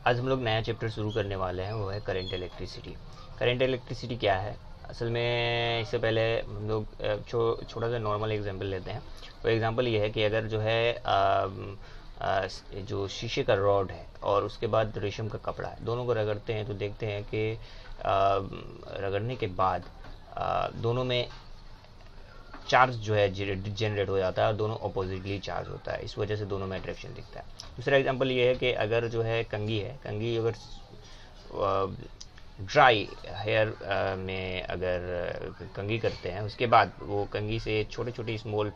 आज हम लोग नया चैप्टर शुरू करने वाले हैं, वो है करंट इलेक्ट्रिसिटी। करंट इलेक्ट्रिसिटी क्या है असल में? इससे पहले हम लोग छोटा सा नॉर्मल एग्जांपल लेते हैं। वो एग्जांपल ये है कि अगर जो है जो शीशे का रॉड है और उसके बाद रेशम का कपड़ा है, दोनों को रगड़ते हैं तो देखते हैं कि रगड़ने के बाद दोनों में चार्ज जो है जनरेट हो जाता है और दोनों अपोजिटली चार्ज होता है। इस वजह से दोनों में अट्रैक्शन दिखता है। दूसरा एग्जांपल ये है कि अगर जो है कंघी है, कंघी अगर ड्राई हेयर में अगर कंघी करते हैं, उसके बाद वो कंघी से छोटे छोटे स्मॉल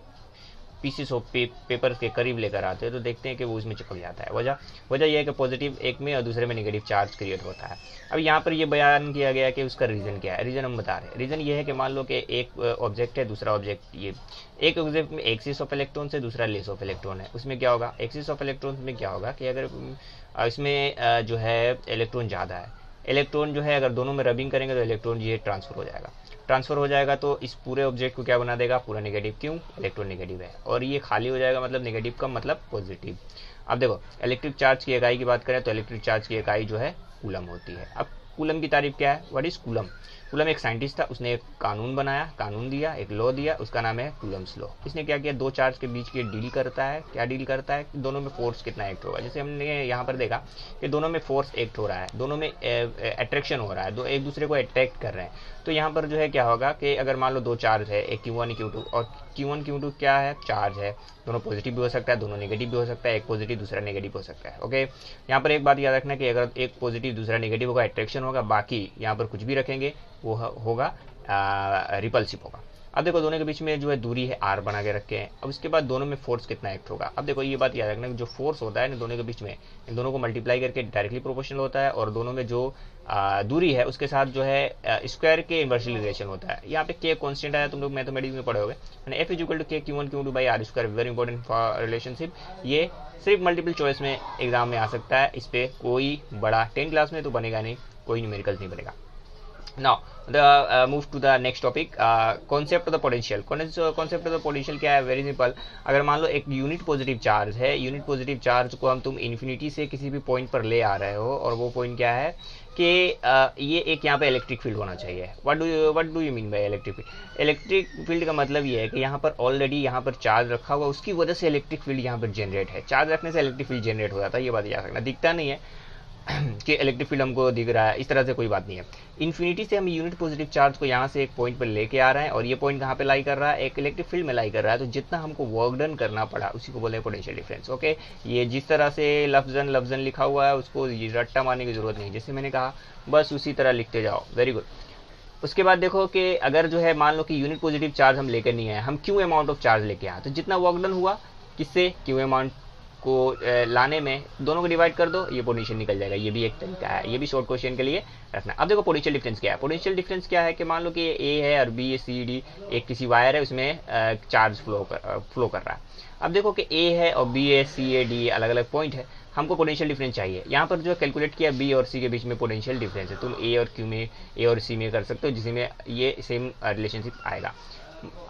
पीसेस ऑफ पेपर के करीब लेकर आते हैं तो देखते हैं कि वो उसमें चिपक जाता है। वजह वजह यह है कि पॉजिटिव एक में और दूसरे में नेगेटिव चार्ज क्रिएट होता है। अब यहाँ पर ये बयान किया गया कि उसका रीज़न क्या है। रीज़न हम बता रहे हैं। रीज़न ये है कि मान लो कि एक ऑब्जेक्ट है, दूसरा ऑब्जेक्ट, ये एक ऑब्जेक्ट में एक्सिस ऑफ इलेक्ट्रॉन से दूसरा लेस ऑफ इलेक्ट्रॉन है। उसमें क्या होगा, एक्सिस ऑफ इलेक्ट्रॉन में क्या होगा कि अगर इसमें जो है इलेक्ट्रॉन ज़्यादा है, इलेक्ट्रॉन जो है अगर दोनों में रबिंग करेंगे तो इलेक्ट्रॉन ये ट्रांसफर हो जाएगा। ट्रांसफर हो जाएगा तो इस पूरे ऑब्जेक्ट को क्या बना देगा, पूरा नेगेटिव। क्यों? इलेक्ट्रॉन नेगेटिव है। और ये खाली हो जाएगा मतलब नेगेटिव का मतलब पॉजिटिव। अब देखो, इलेक्ट्रिक चार्ज की इकाई की बात करें तो इलेक्ट्रिक चार्ज की इकाई जो है कूलम होती है। अब कूलम की तारीफ क्या है? What is coulomb? कूलम एक साइंटिस्ट था, उसने एक कानून बनाया, कानून दिया, एक लॉ दिया, उसका नाम है कूलम्स लॉ। इसने क्या किया, दो चार्ज के बीच की डील करता है। क्या डील करता है? दोनों में फोर्स कितना एक्ट होगा। जैसे हमने यहाँ पर देखा कि दोनों में फोर्स एक्ट हो रहा है, दोनों में अट्रैक्शन हो रहा है, दो एक दूसरे को अट्रैक्ट कर रहे हैं। तो यहाँ पर जो है क्या होगा कि अगर मान लो दो चार्ज है, एक Q1 Q2, और Q1 Q2 क्या है, चार्ज है। दोनों पॉजिटिव भी हो सकता है, दोनों नेगेटिव भी हो सकता है, एक पॉजिटिव दूसरा नेगेटिव हो सकता है। ओके, यहाँ पर एक बात याद रखना कि अगर एक पॉजिटिव दूसरा नेगेटिव होगा, अट्रैक्शन होगा, बाकी यहाँ पर कुछ भी रखेंगे वो होगा रिपल्सिव होगा। अब देखो, दोनों के बीच में जो है दूरी है r बना के रखे हैं। अब इसके बाद दोनों में फोर्स कितना एक्ट होगा। अब देखो, ये बात याद रखना कि जो फोर्स होता है ना दोनों के बीच में, इन दोनों को मल्टीप्लाई करके डायरेक्टली प्रोपोर्शनल होता है, और दोनों में जो दूरी है उसके साथ जो है स्क्वायर के इन्वर्सली रिलेशन होता है। यहाँ पे के कॉन्स्टेंट आया, तुम लोग मैथमेटिक्स में पढ़े होगे। F is equal to K Q1 Q2 by R square. Very important for relationship. ये सिर्फ मल्टीपल चॉइस में एग्जाम में आ सकता है। इस पर कोई बड़ा 10 क्लास में तो बनेगा नहीं, कोई न्यूमेरिकल्स नहीं बनेगा। Now, move to the next topic. Concept of the potential. Concept of the potential क्या है? Very simple. अगर मान लो एक यूनिट पॉजिटिव चार्ज है, यूनिट पॉजिटिव चार्ज को हम तुम इन्फिनिटी से किसी भी पॉइंट पर ले आ रहे हो, और वो पॉइंट क्या है कि ये एक यहाँ पे इलेक्ट्रिक फील्ड होना चाहिए। What do you mean by electric field? Electric field का मतलब ये है कि यहाँ पर ऑलरेडी यहाँ पर चार्ज रखा हुआ, उसकी वजह से इलेक्ट्रिक फील्ड यहाँ पर जनरेट है। चार्ज रखने से इलेक्ट्रिक फील्ड जनरेट हो जाता है। ये बात याद रखना। दिखता नहीं है कि इलेक्ट्रिक फील्ड हमको दिख रहा है, इस तरह से कोई बात नहीं है। इन्फिनिटी से हम यूनिट पॉजिटिव चार्ज को यहाँ से एक पॉइंट पर लेके आ रहे हैं, और ये पॉइंट कहाँ पे लाई कर रहा है, एक इलेक्ट्रिक फील्ड में लाई कर रहा है। तो जितना हमको वर्क डन करना पड़ा उसी को बोले हैं पोटेंशियल डिफरेंस। ओके, ये जिस तरह से लफ्जन लफ्जन लिखा हुआ है उसको रट्टा मारने की जरूरत नहीं, जैसे मैंने कहा बस उसी तरह लिखते जाओ। Very good. उसके बाद देखो कि अगर जो है मान लो कि यूनिट पॉजिटिव चार्ज हम लेकर नहीं आए, हम क्यू अमाउंट ऑफ चार्ज लेके आए, तो जितना वर्क डन हुआ किससे, क्यू अमाउंट को लाने में दोनों को डिवाइड कर दो, ये पोटेंशियल निकल जाएगा। ये भी एक तरीका है, ये भी शॉर्ट क्वेश्चन के लिए रखना। अब देखो पोटेंशियल डिफरेंस क्या है। पोटेंशियल डिफरेंस क्या है कि मान लो कि ए है और बी, सी, डी, एक किसी वायर है, उसमें चार्ज फ्लो कर रहा है। अब देखो कि ए है और बी है, सी है, डी अलग अलग पॉइंट है, हमको पोटेंशियल डिफरेंस चाहिए। यहाँ पर जो कैलकुलेट किया बी और सी के बीच में पोटेंशियल डिफरेंस है। तुम ए और क्यू में, ए और सी में कर सकते हो, जिसमें ये सेम रिलेशनशिप आएगा।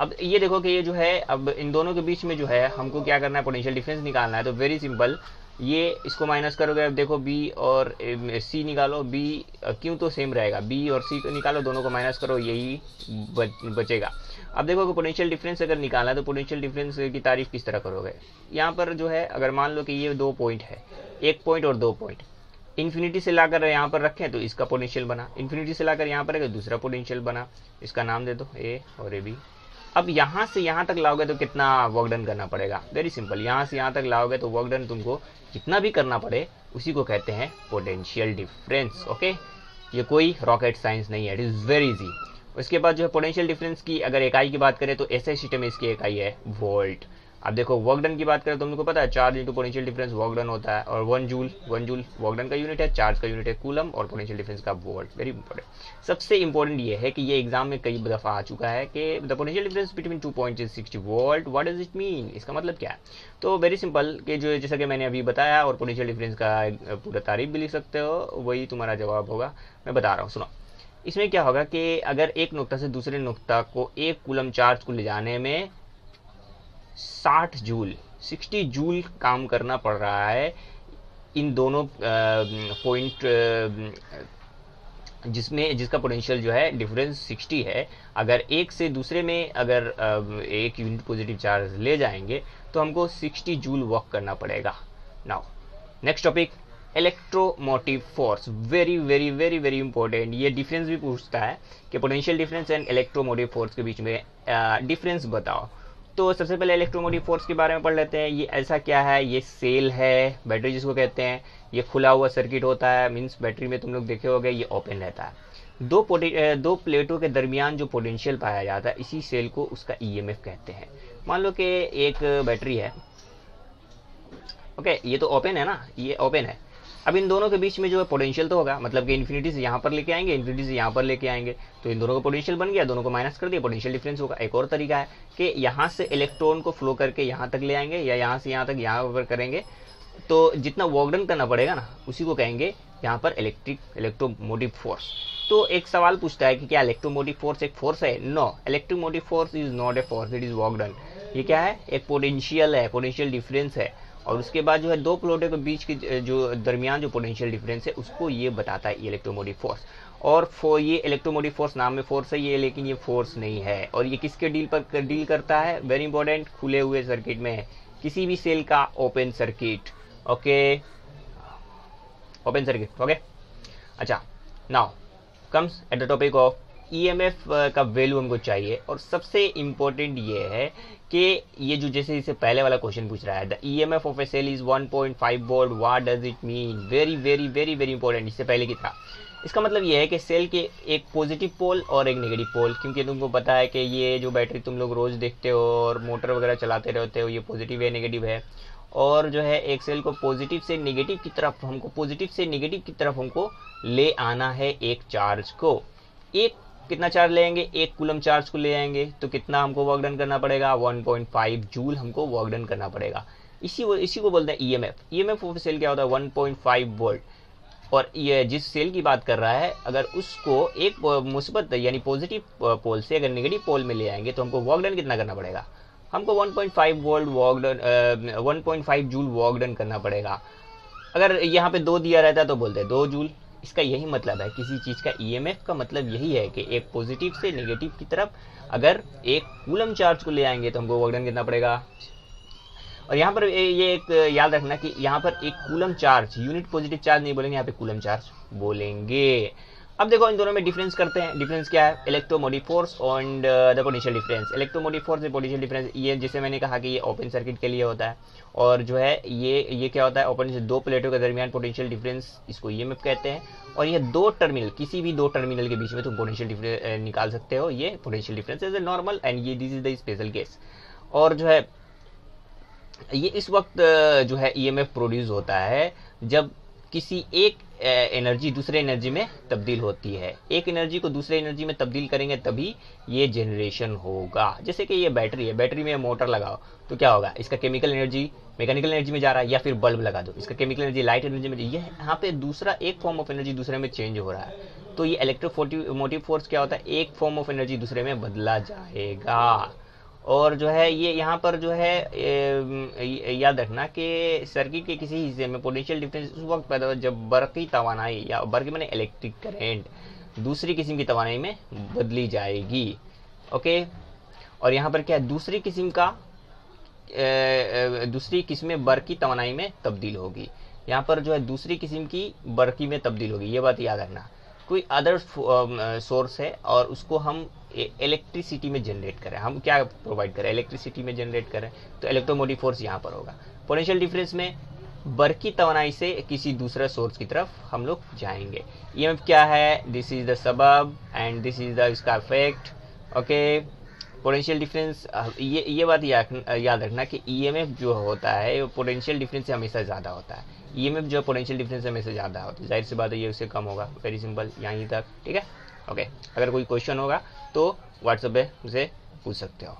अब ये देखो कि ये जो है, अब इन दोनों के बीच में जो है हमको क्या करना है, पोटेंशियल डिफरेंस निकालना है। तो वेरी सिंपल, ये इसको माइनस करोगे। अब देखो बी और सी निकालो, बी क्यों तो सेम रहेगा, बी और सी को निकालो, दोनों को माइनस करो, यही बचेगा। अब देखो कि पोटेंशियल डिफरेंस अगर निकालना है तो पोटेंशियल डिफरेंस की तारीफ किस तरह करोगे। यहाँ पर जो है अगर मान लो कि ये दो पॉइंट है, एक पॉइंट और दो पॉइंट, इन्फिनिटी से लाकर यहाँ पर रखें तो इसका पोटेंशियल बना, इन्फिनिटी से लाकर यहाँ पर रखें दूसरा पोटेंशियल बना। इसका नाम दे दो ए और ए बी। अब यहाँ से यहाँ तक लाओगे तो कितना वर्क डन करना पड़ेगा। वेरी सिंपल, यहाँ से यहाँ तक लाओगे तो वर्क डन तुमको जितना भी करना पड़े उसी को कहते हैं पोटेंशियल डिफरेंस। ओके, ये कोई रॉकेट साइंस नहीं है, इट इज़ वेरी इजी। उसके बाद जो है पोटेंशियल डिफरेंस की अगर इकाई की बात करें तो ऐसे सिस्टम में इसकी इकाई है वोल्ट। अब देखो वर्क डन की बात करें तो तुमको पता है charge into potential difference work done होता है, और 1 जूल वर्क डन का यूनिट है, चार्ज का यूनिट है कूलम, और पोटेंशियल डिफरेंस का वोल्ट। Very important. सबसे इंपॉर्टेंट ये है कि ये एग्जाम में कई दफा आ चुका है कि the potential difference between 2 points is 60 volt. What does it mean? इसका मतलब क्या है? तो वेरी सिंपल कि जो जैसा कि मैंने अभी बताया, और पोटेंशियल डिफरेंस का पूरा तारीफ भी लिख सकते हो, वही तुम्हारा जवाब होगा। मैं बता रहा हूँ, सुनो। इसमें क्या होगा कि अगर एक नुक्ता से दूसरे नुक्ता को एक कूलम चार्ज को ले जाने में 60 जूल काम करना पड़ रहा है, इन दोनों पॉइंट जिसका पोटेंशियल जो है डिफरेंस 60 है, अगर एक से दूसरे में अगर एक यूनिट पॉजिटिव चार्ज ले जाएंगे तो हमको 60 जूल वर्क करना पड़ेगा। Now next topic, electromotive force. Very very very very important. ये डिफरेंस भी पूछता है कि potential difference and electromotive force के बीच में डिफरेंस बताओ। तो सबसे पहले इलेक्ट्रोमोटिव फोर्स के बारे में पढ़ लेते हैं। ये ऐसा क्या है, ये सेल है, बैटरी जिसको कहते हैं, ये खुला हुआ सर्किट होता है, मीन्स बैटरी में तुम लोग देखे होगे ये ओपन रहता है। दो प्लेटों के दरमियान जो पोटेंशियल पाया जाता है, इसी सेल को उसका ईएमएफ कहते हैं। मान लो कि एक बैटरी है, ओके, ये तो ओपन है ना, ये ओपन है। अब इन दोनों के बीच में जो है पोटेंशियल तो होगा, मतलब कि इन्फिनिटी से यहाँ पर लेके आएंगे, इन्फिनिटी से यहाँ पर लेके आएंगे, तो इन दोनों का पोटेंशियल बन गया, दोनों को माइनस कर दिया, पोटेंशियल डिफरेंस होगा। एक और तरीका है कि यहाँ से इलेक्ट्रॉन को फ्लो करके यहाँ तक ले आएंगे, या यहाँ से यहाँ तक यहाँ पर करेंगे, तो जितना वर्क डन करना पड़ेगा ना, उसी को कहेंगे यहाँ पर इलेक्ट्रोमोटिव फोर्स। तो एक सवाल पूछता है कि क्या इलेक्ट्रोमोटिव फोर्स एक फोर्स है? No, electromotive force is not a force, it is work done. ये क्या है? एक पोटेंशियल है, पोटेंशियल डिफरेंस है। और उसके बाद जो है दो प्लेटों के बीच की जो दरमियान जो पोटेंशियल डिफरेंस है, उसको ये बताता है इलेक्ट्रोमोटिव फोर्स। और ये इलेक्ट्रोमोटिव फोर्स नाम में फोर्स है ये, लेकिन ये फोर्स नहीं है। और ये किसके डील करता है? वेरी इंपॉर्टेंट, खुले हुए सर्किट में, किसी भी सेल का open circuit. Okay, open circuit. Okay, अच्छा, now comes at the topic of EMF का वैल्यू हमको चाहिए। और सबसे इंपॉर्टेंट ये है कि ये जो जैसे इसे पहले वाला क्वेश्चन पूछ रहा है, the EMF of a cell is 1.5 volt, what does it mean? Very very very very important, इससे पहले की था। इसका मतलब ये है कि सेल के एक पॉजिटिव पोल और एक नेगेटिव पोल, क्योंकि तुमको पता है कि ये जो बैटरी तुम लोग रोज देखते हो और मोटर वगैरह चलाते रहते हो, ये पॉजिटिव है नेगेटिव है। और जो है एक सेल को पॉजिटिव से नेगेटिव की तरफ हमको ले आना है एक चार्ज को। एक कितना चार्ज ले आएंगे? एक कूलम चार्ज को ले आएंगे, तो कितना हमको वर्क डन करना पड़ेगा? 1.5 जूल हमको वर्क डन करना पड़ेगा। इसी को बोलते हैं ईएमएफ। ईएमएफ ऑफ सेल क्या होता है? 1.5 वोल्ट। और ये जिस सेल की बात कर रहा है, अगर उसको एक मुस्बत यानी पॉजिटिव पोल से अगर नेगेटिव पोल में ले आएंगे, तो हमको वर्क डन कितना करना पड़ेगा? हमको 1.5 volt work done 1.5 joule work done करना पड़ेगा। अगर यहाँ पे 2 दिया रहता है तो बोलते हैं 2 जूल। इसका यही मतलब है, किसी चीज़ का ईएमएफ का मतलब यही है कि एक पॉजिटिव से नेगेटिव की तरफ अगर एक कूलम चार्ज को ले आएंगे तो हमको वर्क डन कितना पड़ेगा। और यहाँ पर ये एक याद रखना कि यहाँ पर एक coulomb charge, unit positive charge नहीं बोलेंगे, यहाँ पे कूलम चार्ज बोलेंगे। अब देखो इन दोनों में डिफरेंस करते हैं। डिफरेंस क्या है? Electromotive force and the potential difference. Electromotive force and potential difference, ये जैसे मैंने कहा कि ये ओपन सर्किट के लिए होता है। और जो है ये क्या होता है? ओपन से दो प्लेटों के दरमियान पोटेंशियल डिफरेंस, इसको ईएमएफ कहते हैं। और ये दो टर्मिनल, किसी भी 2 टर्मिनल के बीच में तुम पोटेंशियल डिफरेंस निकाल सकते हो। ये potential difference is a normal and ये this is the special case. और जो है ये इस वक्त जो है ईएमएफ प्रोड्यूस होता है जब किसी एक एनर्जी दूसरे एनर्जी में तब्दील होती है। एक एनर्जी को दूसरे एनर्जी में तब्दील करेंगे तभी ये जनरेशन होगा। जैसे कि ये बैटरी है, बैटरी में मोटर लगाओ तो क्या होगा? इसका केमिकल एनर्जी मैकेनिकल एनर्जी में जा रहा है, या फिर बल्ब लगा दो, इसका केमिकल एनर्जी लाइट एनर्जी में। ये यहाँ पे दूसरा एक फॉर्म ऑफ एनर्जी दूसरे में चेंज हो रहा है। तो ये इलेक्ट्रोमोटिव फोर्स क्या होता है? एक फॉर्म ऑफ एनर्जी दूसरे में बदला जाएगा। और जो है ये यहाँ पर जो है याद रखना कि सर्किट के किसी हिस्से में पोटेंशियल डिफरेंस उस वक्त पैदा होता है जब बरकी तवानाई, या बरकी माने इलेक्ट्रिक करंट, दूसरी किस्म की तवानाई में बदली जाएगी। ओके, और यहाँ पर क्या है? दूसरी किस्म बरकी तवानाई में तब्दील होगी। यहाँ पर जो है दूसरी किस्म की बरकी में तब्दील होगी, ये बात याद रखना। कोई अदर सोर्स है और उसको हम इलेक्ट्रिसिटी में जनरेट करें, हम क्या प्रोवाइड करें? इलेक्ट्रिसिटी में जनरेट करें, तो इलेक्ट्रोमोटिव फोर्स यहाँ पर होगा। पोटेंशियल डिफरेंस में बरकी तवानाई से किसी दूसरे सोर्स की तरफ हम लोग जाएंगे। ईएमएफ क्या है? दिस इज द सबब एंड दिस इज द इसका इफेक्ट। ओके, पोटेंशियल डिफरेंस, ये बात याद रखना कि ईएमएफ जो होता है वो पोटेंशियल डिफरेंस से हमेशा ज़्यादा होता है। ईएमएफ जो पोटेंशियल डिफरेंस से हमेशा ज़्यादा होता है, जाहिर सी बात है ये उससे कम होगा। वेरी सिंपल, यहीं तक, ठीक है। ओके, अगर कोई क्वेश्चन होगा तो व्हाट्सएप पे मुझसे पूछ सकते हो।